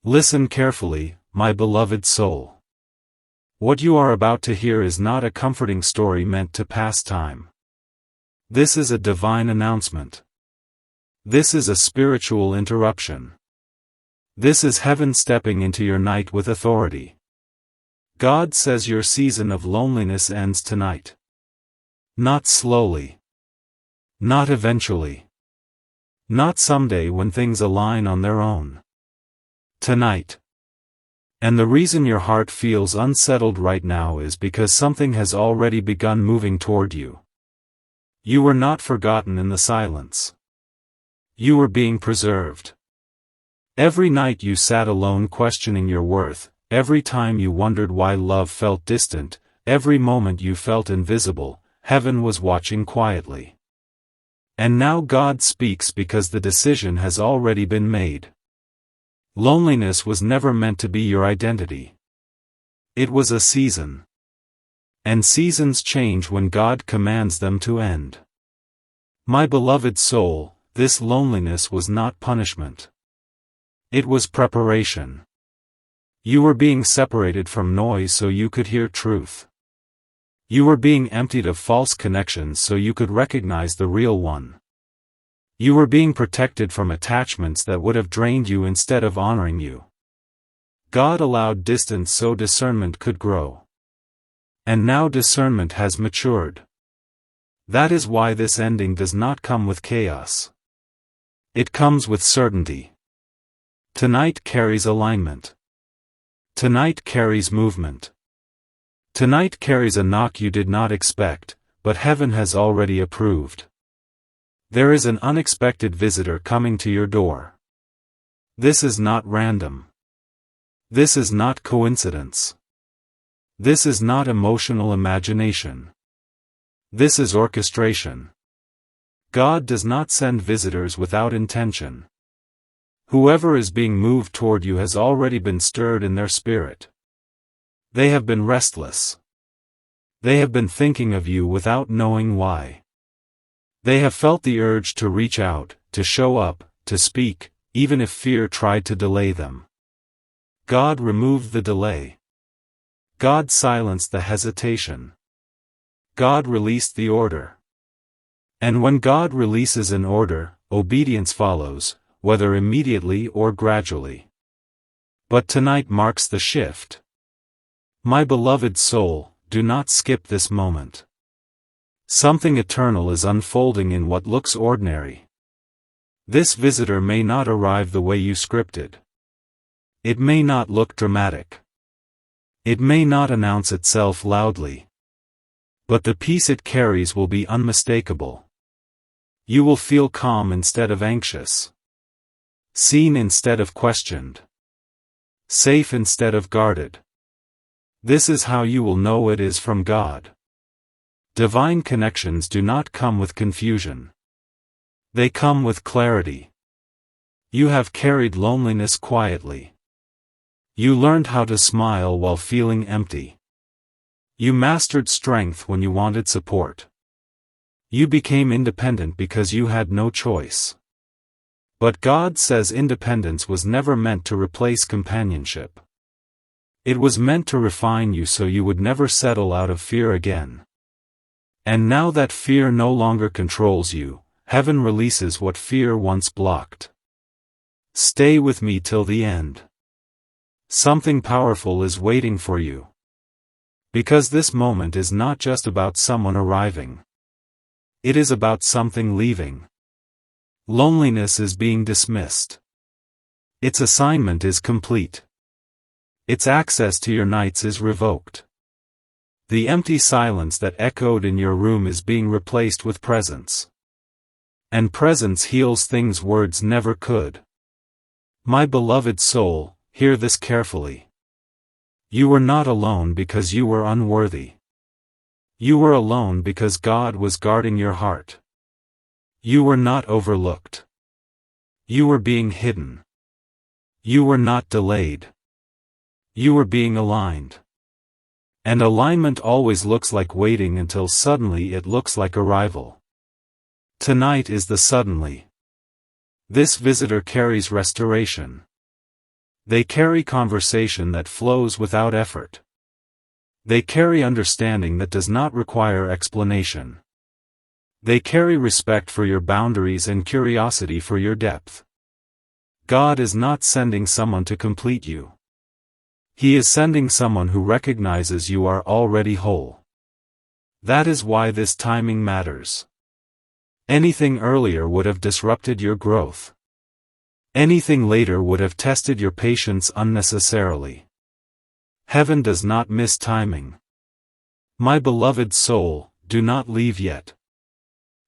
Listen carefully, my beloved soul. What you are about to hear is not a comforting story meant to pass time. This is a divine announcement. This is a spiritual interruption. This is heaven stepping into your night with authority. God says your season of loneliness ends tonight. Not slowly. Not eventually. Not someday when things align on their own. Tonight. And the reason your heart feels unsettled right now is because something has already begun moving toward you. You were not forgotten in the silence. You were being preserved. Every night you sat alone questioning your worth, every time you wondered why love felt distant, every moment you felt invisible, heaven was watching quietly. And now God speaks because the decision has already been made. Loneliness was never meant to be your identity. It was a season. And seasons change when God commands them to end. My beloved soul, this loneliness was not punishment. It was preparation. You were being separated from noise so you could hear truth. You were being emptied of false connections so you could recognize the real one. You were being protected from attachments that would have drained you instead of honoring you. God allowed distance so discernment could grow. And now discernment has matured. That is why this ending does not come with chaos. It comes with certainty. Tonight carries alignment. Tonight carries movement. Tonight carries a knock you did not expect, but heaven has already approved. There is an unexpected visitor coming to your door. This is not random. This is not coincidence. This is not emotional imagination. This is orchestration. God does not send visitors without intention. Whoever is being moved toward you has already been stirred in their spirit. They have been restless. They have been thinking of you without knowing why. They have felt the urge to reach out, to show up, to speak, even if fear tried to delay them. God removed the delay. God silenced the hesitation. God released the order. And when God releases an order, obedience follows, whether immediately or gradually. But tonight marks the shift. My beloved soul, do not skip this moment. Something eternal is unfolding in what looks ordinary. This visitor may not arrive the way you scripted. It may not look dramatic. It may not announce itself loudly. But the peace it carries will be unmistakable. You will feel calm instead of anxious. Seen instead of questioned. Safe instead of guarded. This is how you will know it is from God. Divine connections do not come with confusion. They come with clarity. You have carried loneliness quietly. You learned how to smile while feeling empty. You mastered strength when you wanted support. You became independent because you had no choice. But God says independence was never meant to replace companionship. It was meant to refine you so you would never settle out of fear again. And now that fear no longer controls you, heaven releases what fear once blocked. Stay with me till the end. Something powerful is waiting for you. Because this moment is not just about someone arriving. It is about something leaving. Loneliness is being dismissed. Its assignment is complete. Its access to your nights is revoked. The empty silence that echoed in your room is being replaced with presence. And presence heals things words never could. My beloved soul, hear this carefully. You were not alone because you were unworthy. You were alone because God was guarding your heart. You were not overlooked. You were being hidden. You were not delayed. You were being aligned. And alignment always looks like waiting until suddenly it looks like arrival. Tonight is the suddenly. This visitor carries restoration. They carry conversation that flows without effort. They carry understanding that does not require explanation. They carry respect for your boundaries and curiosity for your depth. God is not sending someone to complete you. He is sending someone who recognizes you are already whole. That is why this timing matters. Anything earlier would have disrupted your growth. Anything later would have tested your patience unnecessarily. Heaven does not miss timing. My beloved soul, do not leave yet.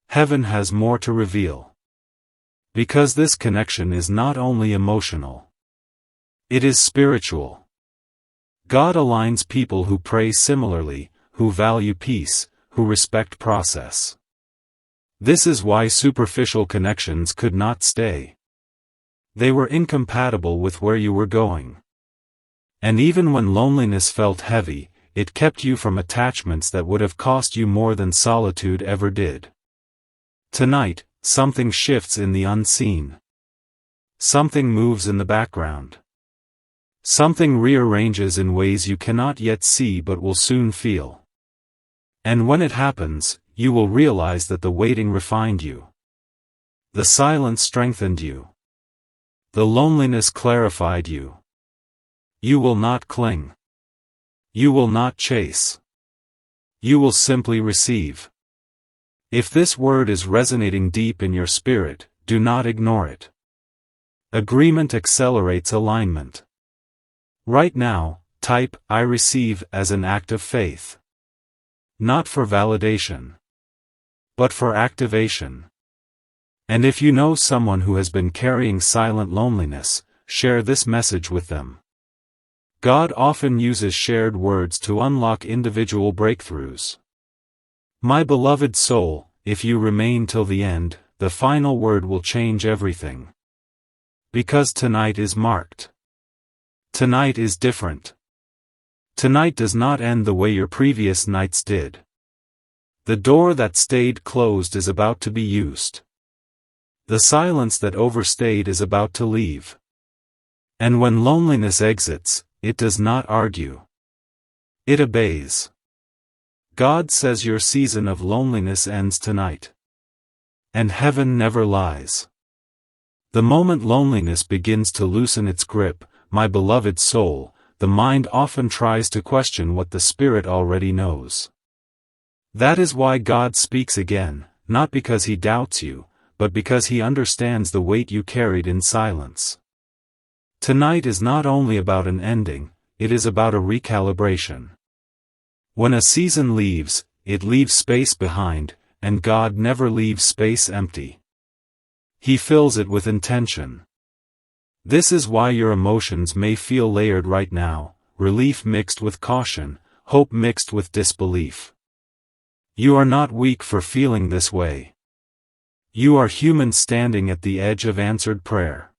Heaven has more to reveal. Because this connection is not only emotional. It is spiritual. God aligns people who pray similarly, who value peace, who respect process. This is why superficial connections could not stay. They were incompatible with where you were going. And even when loneliness felt heavy, it kept you from attachments that would have cost you more than solitude ever did. Tonight, something shifts in the unseen. Something moves in the background. Something rearranges in ways you cannot yet see but will soon feel. And when it happens, you will realize that the waiting refined you. The silence strengthened you. The loneliness clarified you. You will not cling. You will not chase. You will simply receive. If this word is resonating deep in your spirit, do not ignore it. Agreement accelerates alignment. Right now, type "I receive" as an act of faith. Not for validation, but for activation. And if you know someone who has been carrying silent loneliness, share this message with them. God often uses shared words to unlock individual breakthroughs. My beloved soul, if you remain till the end, the final word will change everything. Because tonight is marked. Tonight is different. Tonight does not end the way your previous nights did. The door that stayed closed is about to be used. The silence that overstayed is about to leave. And when loneliness exits, it does not argue. It obeys. God says your season of loneliness ends tonight. And heaven never lies. The moment loneliness begins to loosen its grip, my beloved soul, the mind often tries to question what the spirit already knows. That is why God speaks again, not because he doubts you, but because he understands the weight you carried in silence. Tonight is not only about an ending, it is about a recalibration. When a season leaves, it leaves space behind, and God never leaves space empty. He fills it with intention. This is why your emotions may feel layered right now, relief mixed with caution, hope mixed with disbelief. You are not weak for feeling this way. You are human standing at the edge of answered prayer.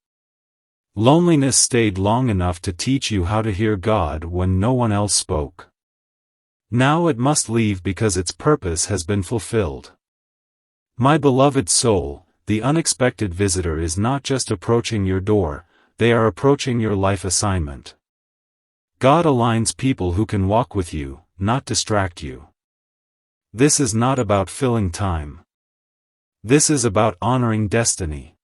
Loneliness stayed long enough to teach you how to hear God when no one else spoke. Now it must leave because its purpose has been fulfilled. My beloved soul, the unexpected visitor is not just approaching your door, they are approaching your life assignment. God aligns people who can walk with you, not distract you. This is not about filling time. This is about honoring destiny.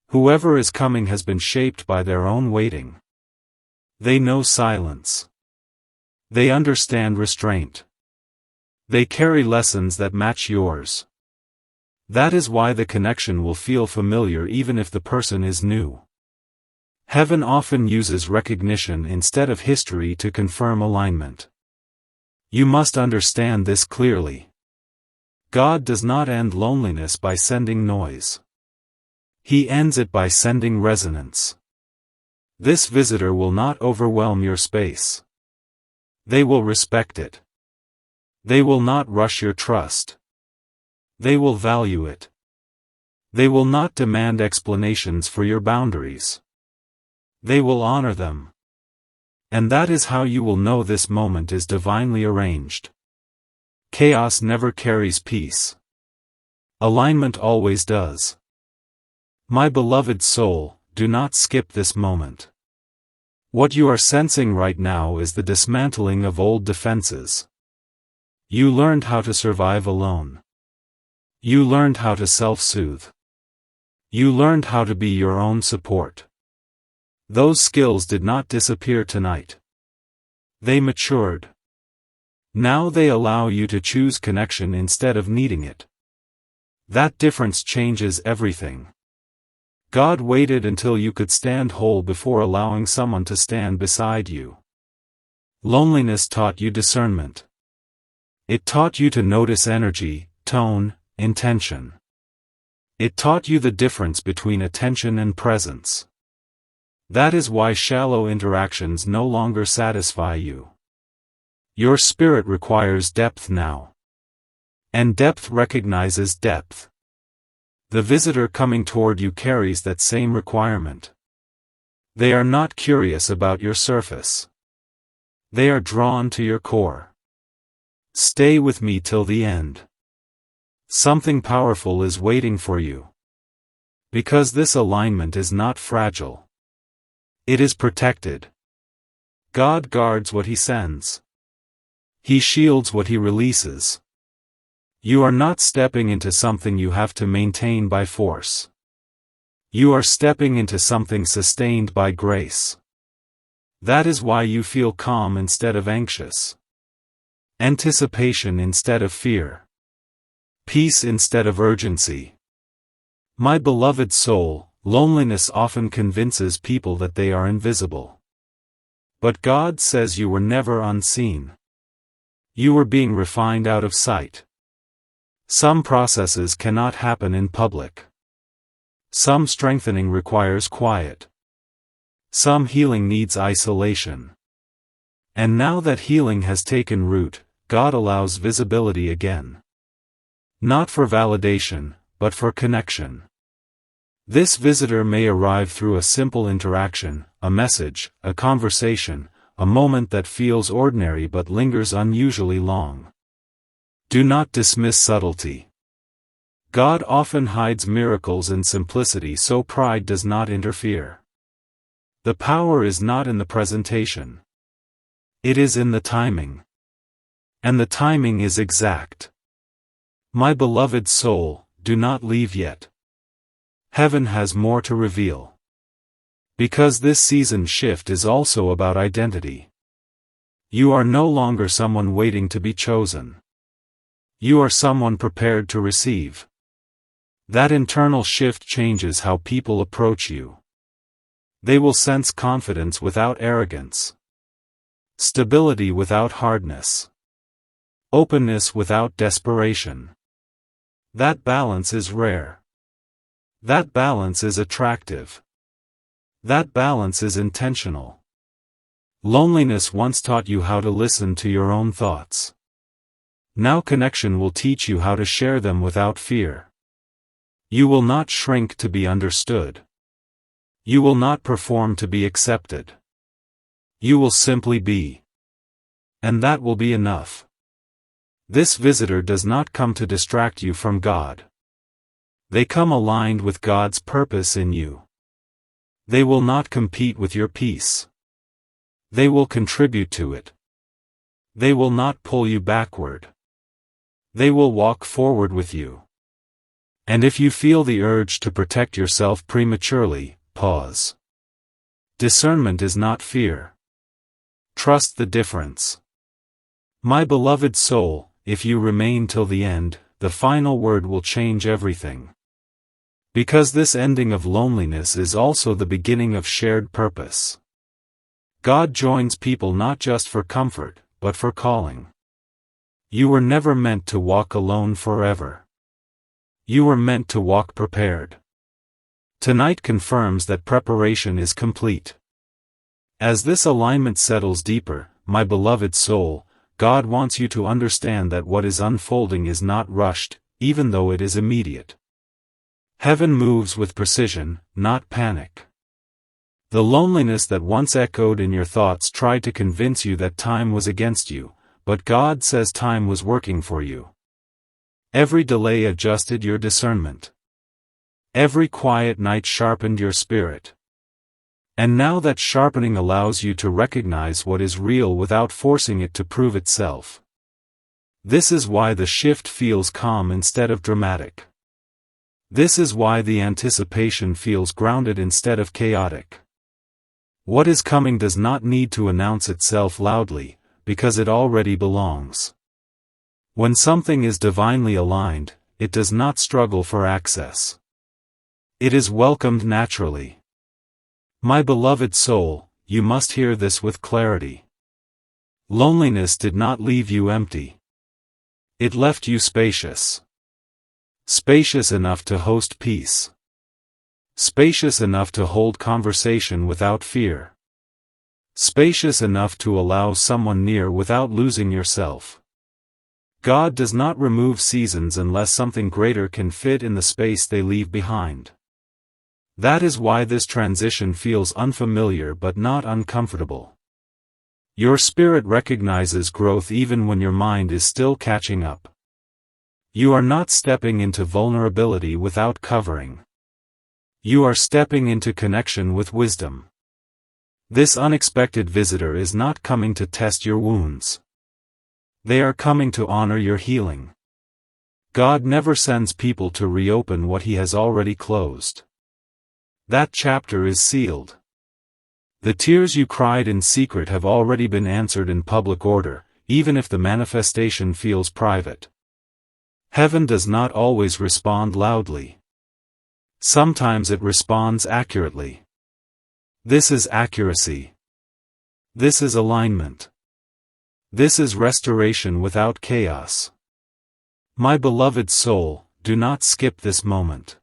Whoever is coming has been shaped by their own waiting. They know silence. They understand restraint. They carry lessons that match yours. That is why the connection will feel familiar even if the person is new. Heaven often uses recognition instead of history to confirm alignment. You must understand this clearly. God does not end loneliness by sending noise. He ends it by sending resonance. This visitor will not overwhelm your space. They will respect it. They will not rush your trust. They will value it. They will not demand explanations for your boundaries. They will honor them. And that is how you will know this moment is divinely arranged. Chaos never carries peace. Alignment always does. My beloved soul, do not skip this moment. What you are sensing right now is the dismantling of old defenses. You learned how to survive alone. You learned how to self-soothe. You learned how to be your own support. Those skills did not disappear tonight. They matured. Now they allow you to choose connection instead of needing it. That difference changes everything. God waited until you could stand whole before allowing someone to stand beside you. Loneliness taught you discernment. It taught you to notice energy, tone, intention. It taught you the difference between attention and presence. That is why shallow interactions no longer satisfy you. Your spirit requires depth now. And depth recognizes depth. The visitor coming toward you carries that same requirement. They are not curious about your surface. They are drawn to your core. Stay with me till the end. Something powerful is waiting for you. Because this alignment is not fragile. It is protected. God guards what He sends. He shields what He releases. You are not stepping into something you have to maintain by force. You are stepping into something sustained by grace. That is why you feel calm instead of anxious. Anticipation instead of fear. Peace instead of urgency. My beloved soul, loneliness often convinces people that they are invisible. But God says you were never unseen. You were being refined out of sight. Some processes cannot happen in public. Some strengthening requires quiet. Some healing needs isolation. And now that healing has taken root, God allows visibility again. Not for validation, but for connection. This visitor may arrive through a simple interaction, a message, a conversation, a moment that feels ordinary but lingers unusually long. Do not dismiss subtlety. God often hides miracles in simplicity so pride does not interfere. The power is not in the presentation. It is in the timing. And the timing is exact. My beloved soul, do not leave yet. Heaven has more to reveal. Because this season shift is also about identity. You are no longer someone waiting to be chosen. You are someone prepared to receive. That internal shift changes how people approach you. They will sense confidence without arrogance. Stability without hardness. Openness without desperation. That balance is rare. That balance is attractive. That balance is intentional. Loneliness once taught you how to listen to your own thoughts. Now connection will teach you how to share them without fear. You will not shrink to be understood. You will not perform to be accepted. You will simply be. And that will be enough. This visitor does not come to distract you from God. They come aligned with God's purpose in you. They will not compete with your peace. They will contribute to it. They will not pull you backward. They will walk forward with you. And if you feel the urge to protect yourself prematurely, pause. Discernment is not fear. Trust the difference. My beloved soul, if you remain till the end, the final word will change everything. Because this ending of loneliness is also the beginning of shared purpose. God joins people not just for comfort, but for calling. You were never meant to walk alone forever. You were meant to walk prepared. Tonight confirms that preparation is complete. As this alignment settles deeper, my beloved soul, God wants you to understand that what is unfolding is not rushed, even though it is immediate. Heaven moves with precision, not panic. The loneliness that once echoed in your thoughts tried to convince you that time was against you, but God says time was working for you. Every delay adjusted your discernment. Every quiet night sharpened your spirit. And now that sharpening allows you to recognize what is real without forcing it to prove itself. This is why the shift feels calm instead of dramatic. This is why the anticipation feels grounded instead of chaotic. What is coming does not need to announce itself loudly, because it already belongs. When something is divinely aligned, it does not struggle for access. It is welcomed naturally. My beloved soul, you must hear this with clarity. Loneliness did not leave you empty. It left you spacious. Spacious enough to host peace. Spacious enough to hold conversation without fear. Spacious enough to allow someone near without losing yourself. God does not remove seasons unless something greater can fit in the space they leave behind. That is why this transition feels unfamiliar but not uncomfortable. Your spirit recognizes growth even when your mind is still catching up. You are not stepping into vulnerability without covering. You are stepping into connection with wisdom. This unexpected visitor is not coming to test your wounds. They are coming to honor your healing. God never sends people to reopen what He has already closed. That chapter is sealed. The tears you cried in secret have already been answered in public order, even if the manifestation feels private. Heaven does not always respond loudly. Sometimes it responds accurately. This is accuracy. This is alignment. This is restoration without chaos. My beloved soul, do not skip this moment.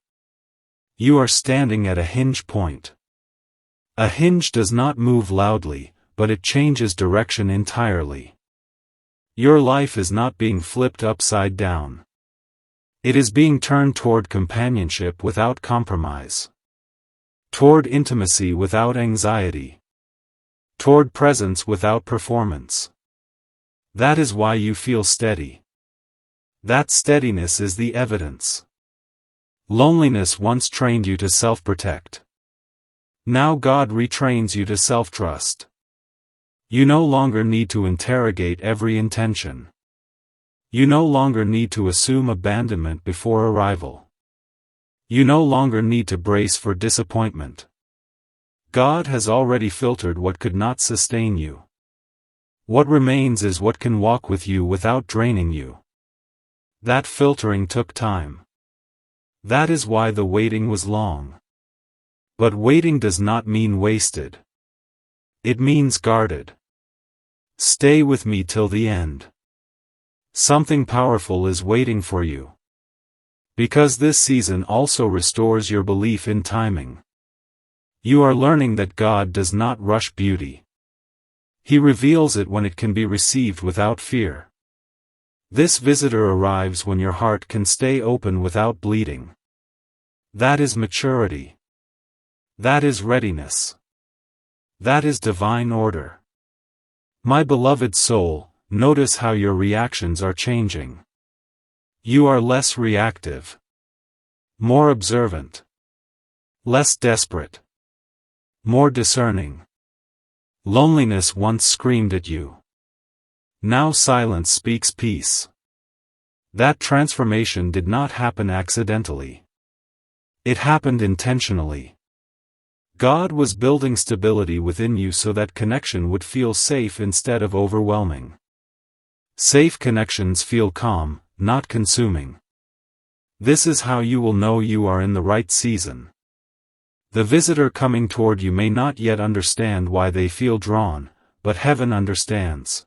You are standing at a hinge point. A hinge does not move loudly, but it changes direction entirely. Your life is not being flipped upside down. It is being turned toward companionship without compromise. Toward intimacy without anxiety. Toward presence without performance. That is why you feel steady. That steadiness is the evidence. Loneliness once trained you to self-protect. Now God retrains you to self-trust. You no longer need to interrogate every intention. You no longer need to assume abandonment before arrival. You no longer need to brace for disappointment. God has already filtered what could not sustain you. What remains is what can walk with you without draining you. That filtering took time. That is why the waiting was long. But waiting does not mean wasted. It means guarded. Stay with me till the end. Something powerful is waiting for you. Because this season also restores your belief in timing. You are learning that God does not rush beauty. He reveals it when it can be received without fear. This visitor arrives when your heart can stay open without bleeding. That is maturity. That is readiness. That is divine order. My beloved soul, notice how your reactions are changing. You are less reactive. More observant. Less desperate. More discerning. Loneliness once screamed at you. Now silence speaks peace. That transformation did not happen accidentally. It happened intentionally. God was building stability within you so that connection would feel safe instead of overwhelming. Safe connections feel calm, not consuming. This is how you will know you are in the right season. The visitor coming toward you may not yet understand why they feel drawn, but heaven understands.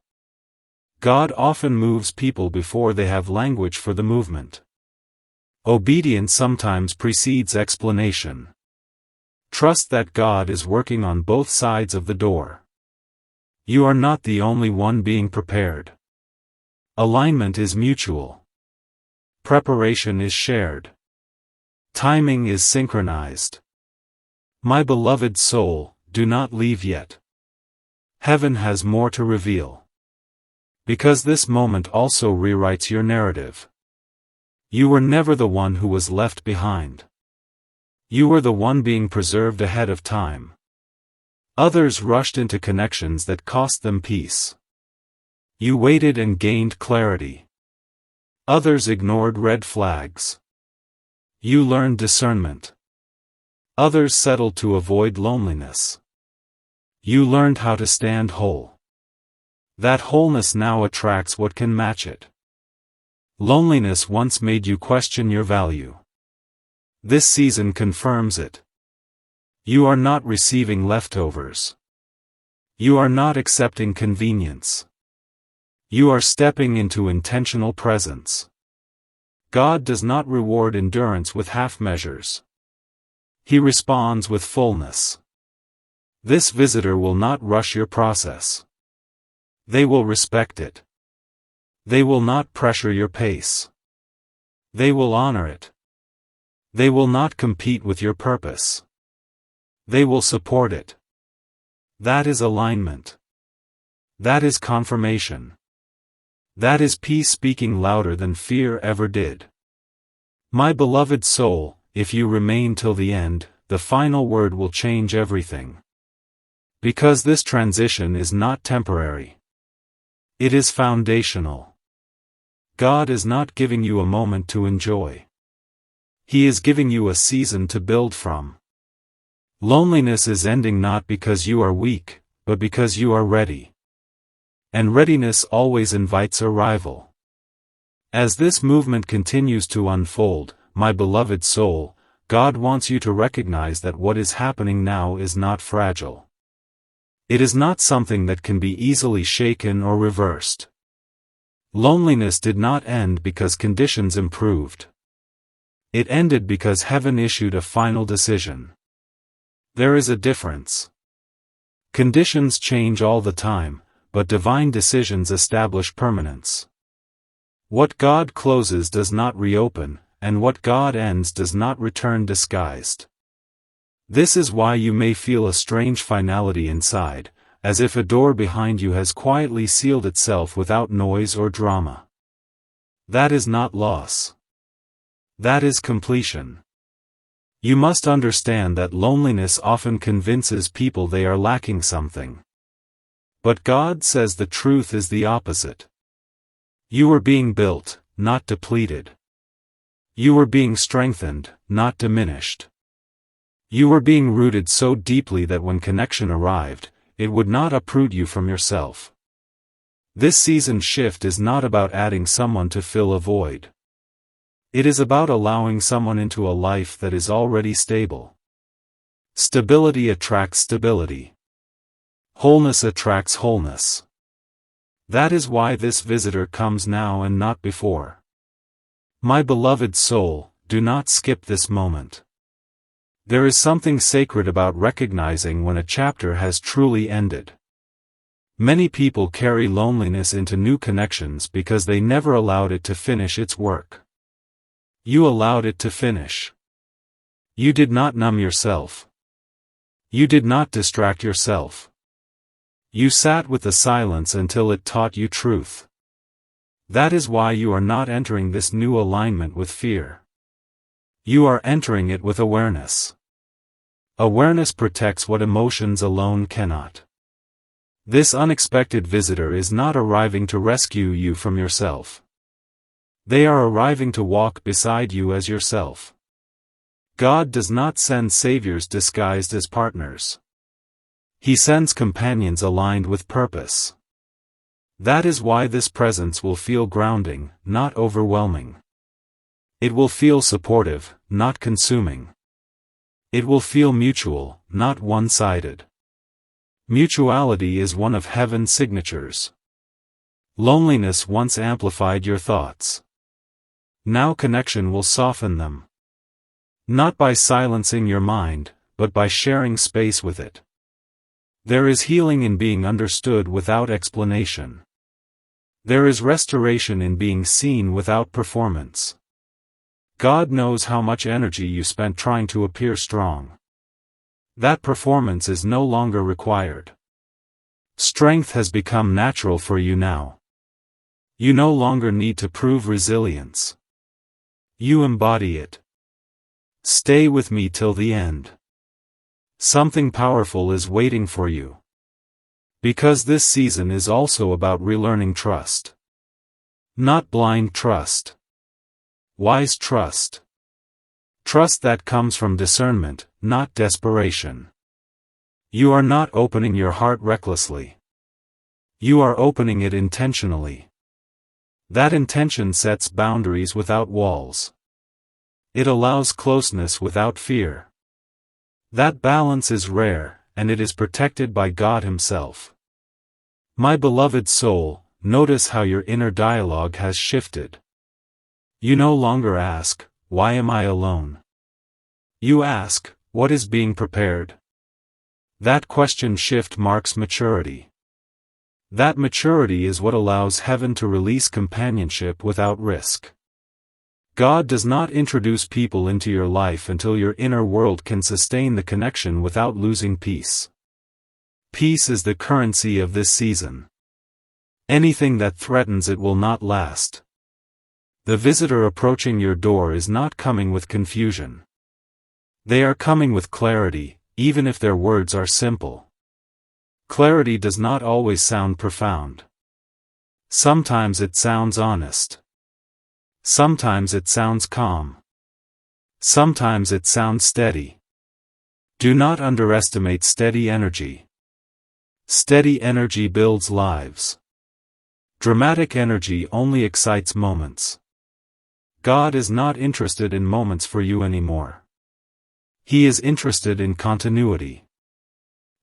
God often moves people before they have language for the movement. Obedience sometimes precedes explanation. Trust that God is working on both sides of the door. You are not the only one being prepared. Alignment is mutual. Preparation is shared. Timing is synchronized. My beloved soul, do not leave yet. Heaven has more to reveal. Because this moment also rewrites your narrative. You were never the one who was left behind. You were the one being preserved ahead of time. Others rushed into connections that cost them peace. You waited and gained clarity. Others ignored red flags. You learned discernment. Others settled to avoid loneliness. You learned how to stand whole. That wholeness now attracts what can match it. Loneliness once made you question your value. This season confirms it. You are not receiving leftovers. You are not accepting convenience. You are stepping into intentional presence. God does not reward endurance with half measures. He responds with fullness. This visitor will not rush your process. They will respect it. They will not pressure your pace. They will honor it. They will not compete with your purpose. They will support it. That is alignment. That is confirmation. That is peace speaking louder than fear ever did. My beloved soul, if you remain till the end, the final word will change everything. Because this transition is not temporary. It is foundational. God is not giving you a moment to enjoy. He is giving you a season to build from. Loneliness is ending not because you are weak, but because you are ready. And readiness always invites arrival. As this movement continues to unfold, my beloved soul, God wants you to recognize that what is happening now is not fragile. It is not something that can be easily shaken or reversed. Loneliness did not end because conditions improved. It ended because heaven issued a final decision. There is a difference. Conditions change all the time, but divine decisions establish permanence. What God closes does not reopen, and what God ends does not return disguised. This is why you may feel a strange finality inside, as if a door behind you has quietly sealed itself without noise or drama. That is not loss. That is completion. You must understand that loneliness often convinces people they are lacking something. But God says the truth is the opposite. You are being built, not depleted. You are being strengthened, not diminished. You were being rooted so deeply that when connection arrived, it would not uproot you from yourself. This season shift is not about adding someone to fill a void. It is about allowing someone into a life that is already stable. Stability attracts stability. Wholeness attracts wholeness. That is why this visitor comes now and not before. My beloved soul, do not skip this moment. There is something sacred about recognizing when a chapter has truly ended. Many people carry loneliness into new connections because they never allowed it to finish its work. You allowed it to finish. You did not numb yourself. You did not distract yourself. You sat with the silence until it taught you truth. That is why you are not entering this new alignment with fear. You are entering it with awareness. Awareness protects what emotions alone cannot. This unexpected visitor is not arriving to rescue you from yourself. They are arriving to walk beside you as yourself. God does not send saviors disguised as partners. He sends companions aligned with purpose. That is why this presence will feel grounding, not overwhelming. It will feel supportive, not consuming. It will feel mutual, not one-sided. Mutuality is one of heaven's signatures. Loneliness once amplified your thoughts. Now connection will soften them. Not by silencing your mind, but by sharing space with it. There is healing in being understood without explanation. There is restoration in being seen without performance. God knows how much energy you spent trying to appear strong. That performance is no longer required. Strength has become natural for you now. You no longer need to prove resilience. You embody it. Stay with me till the end. Something powerful is waiting for you. Because this season is also about relearning trust. Not blind trust. Wise trust. Trust that comes from discernment, not desperation. You are not opening your heart recklessly. You are opening it intentionally. That intention sets boundaries without walls. It allows closeness without fear. That balance is rare, and it is protected by God Himself. My beloved soul, notice how your inner dialogue has shifted. You no longer ask, "Why am I alone?" You ask, "What is being prepared?" That question shift marks maturity. That maturity is what allows heaven to release companionship without risk. God does not introduce people into your life until your inner world can sustain the connection without losing peace. Peace is the currency of this season. Anything that threatens it will not last. The visitor approaching your door is not coming with confusion. They are coming with clarity, even if their words are simple. Clarity does not always sound profound. Sometimes it sounds honest. Sometimes it sounds calm. Sometimes it sounds steady. Do not underestimate steady energy. Steady energy builds lives. Dramatic energy only excites moments. God is not interested in moments for you anymore. He is interested in continuity.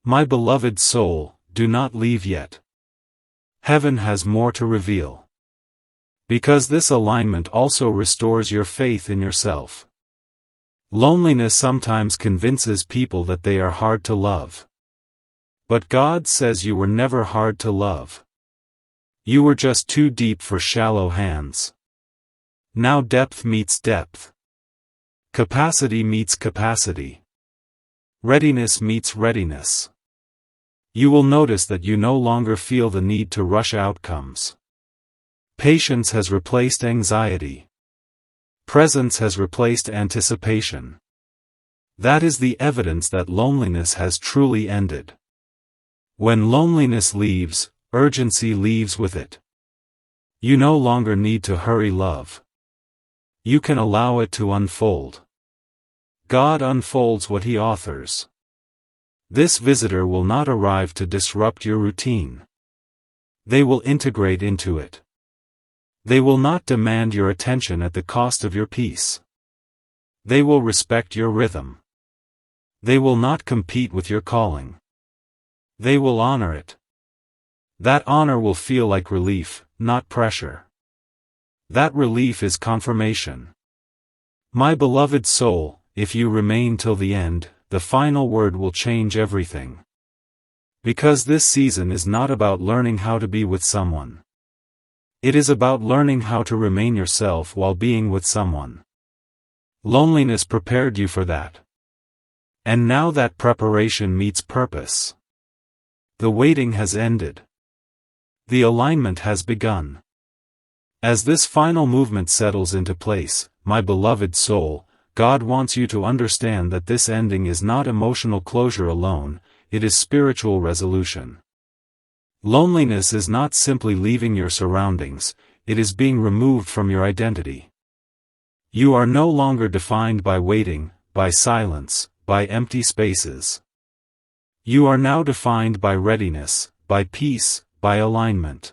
My beloved soul, do not leave yet. Heaven has more to reveal. Because this alignment also restores your faith in yourself. Loneliness sometimes convinces people that they are hard to love. But God says you were never hard to love. You were just too deep for shallow hands. Now depth meets depth. Capacity meets capacity. Readiness meets readiness. You will notice that you no longer feel the need to rush outcomes. Patience has replaced anxiety. Presence has replaced anticipation. That is the evidence that loneliness has truly ended. When loneliness leaves, urgency leaves with it. You no longer need to hurry love. You can allow it to unfold. God unfolds what He authors. This visitor will not arrive to disrupt your routine. They will integrate into it. They will not demand your attention at the cost of your peace. They will respect your rhythm. They will not compete with your calling. They will honor it. That honor will feel like relief, not pressure. That relief is confirmation. My beloved soul, if you remain till the end, the final word will change everything. Because this season is not about learning how to be with someone. It is about learning how to remain yourself while being with someone. Loneliness prepared you for that. And now that preparation meets purpose. The waiting has ended. The alignment has begun. As this final movement settles into place, my beloved soul, God wants you to understand that this ending is not emotional closure alone, it is spiritual resolution. Loneliness is not simply leaving your surroundings, it is being removed from your identity. You are no longer defined by waiting, by silence, by empty spaces. You are now defined by readiness, by peace, by alignment.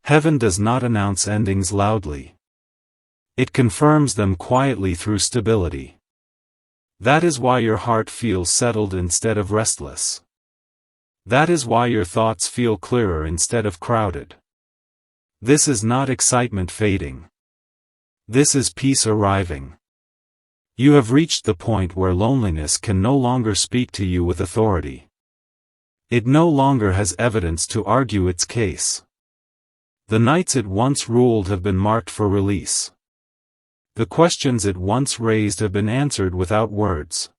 Heaven does not announce endings loudly. It confirms them quietly through stability. That is why your heart feels settled instead of restless. That is why your thoughts feel clearer instead of crowded. This is not excitement fading. This is peace arriving. You have reached the point where loneliness can no longer speak to you with authority. It no longer has evidence to argue its case. The nights it once ruled have been marked for release. The questions it once raised have been answered without words.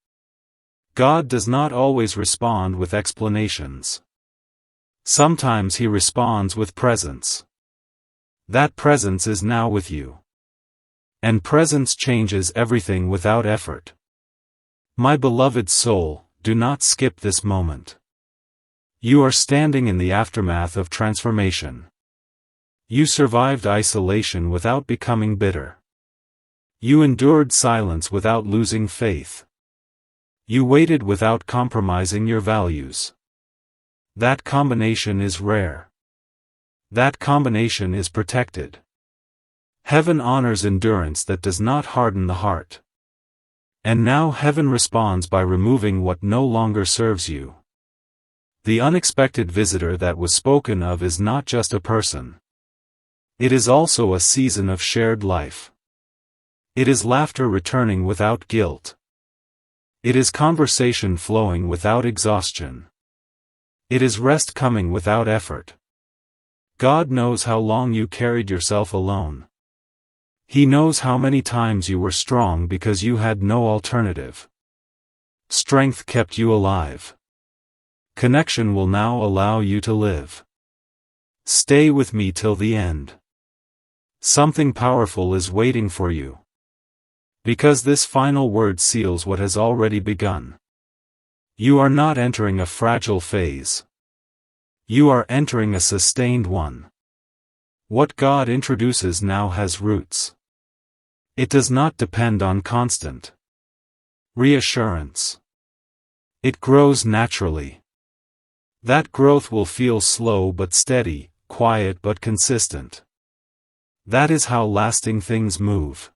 God does not always respond with explanations. Sometimes He responds with presence. That presence is now with you. And presence changes everything without effort. My beloved soul, do not skip this moment. You are standing in the aftermath of transformation. You survived isolation without becoming bitter. You endured silence without losing faith. You waited without compromising your values. That combination is rare. That combination is protected. Heaven honors endurance that does not harden the heart. And now heaven responds by removing what no longer serves you. The unexpected visitor that was spoken of is not just a person. It is also a season of shared life. It is laughter returning without guilt. It is conversation flowing without exhaustion. It is rest coming without effort. God knows how long you carried yourself alone. He knows how many times you were strong because you had no alternative. Strength kept you alive. Connection will now allow you to live. Stay with me till the end. Something powerful is waiting for you. Because this final word seals what has already begun. You are not entering a fragile phase. You are entering a sustained one. What God introduces now has roots. It does not depend on constant reassurance. It grows naturally. That growth will feel slow but steady, quiet but consistent. That is how lasting things move.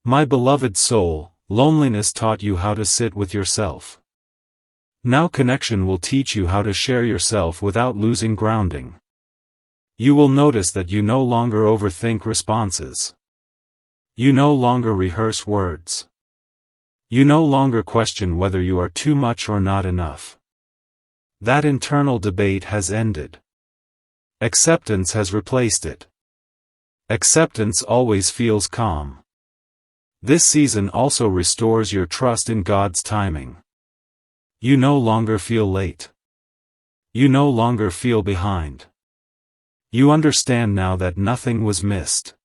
My beloved soul, loneliness taught you how to sit with yourself. Now connection will teach you how to share yourself without losing grounding. You will notice that you no longer overthink responses. You no longer rehearse words. You no longer question whether you are too much or not enough. That internal debate has ended. Acceptance has replaced it. Acceptance always feels calm. This season also restores your trust in God's timing. You no longer feel late. You no longer feel behind. You understand now that nothing was missed.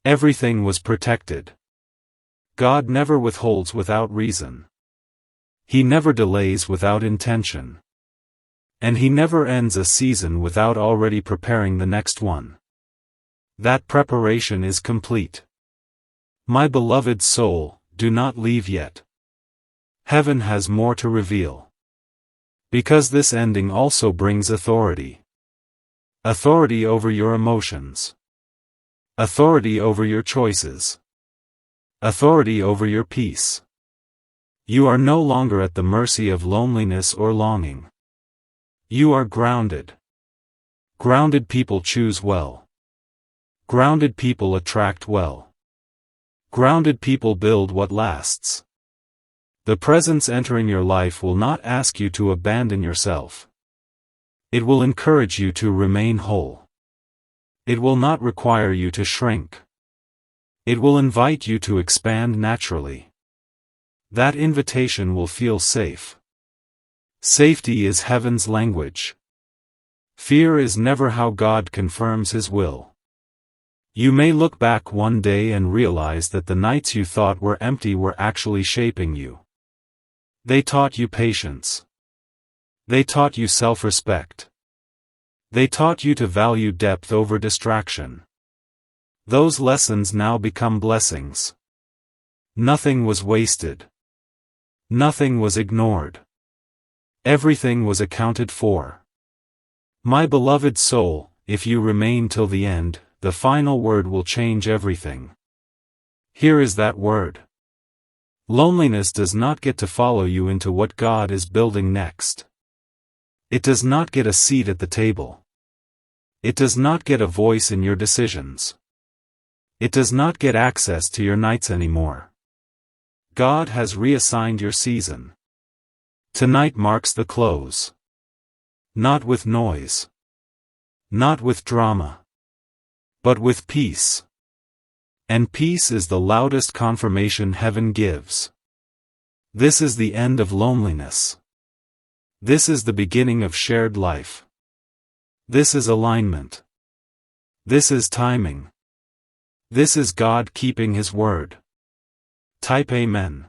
Everything was protected. God never withholds without reason. He never delays without intention. And He never ends a season without already preparing the next one. That preparation is complete. My beloved soul, do not leave yet. Heaven has more to reveal. Because this ending also brings authority. Authority over your emotions. Authority over your choices. Authority over your peace. You are no longer at the mercy of loneliness or longing. You are grounded. Grounded people choose well. Grounded people attract well. Grounded people build what lasts. The presence entering your life will not ask you to abandon yourself. It will encourage you to remain whole. It will not require you to shrink. It will invite you to expand naturally. That invitation will feel safe. Safety is heaven's language. Fear is never how God confirms His will. You may look back one day and realize that the nights you thought were empty were actually shaping you. They taught you patience. They taught you self-respect. They taught you to value depth over distraction. Those lessons now become blessings. Nothing was wasted. Nothing was ignored. Everything was accounted for. My beloved soul, if you remain till the end, the final word will change everything. Here is that word. Loneliness does not get to follow you into what God is building next. It does not get a seat at the table. It does not get a voice in your decisions. It does not get access to your nights anymore. God has reassigned your season. Tonight marks the close. Not with noise. Not with drama. But with peace. And peace is the loudest confirmation heaven gives. This is the end of loneliness. This is the beginning of shared life. This is alignment. This is timing. This is God keeping His word. Type Amen.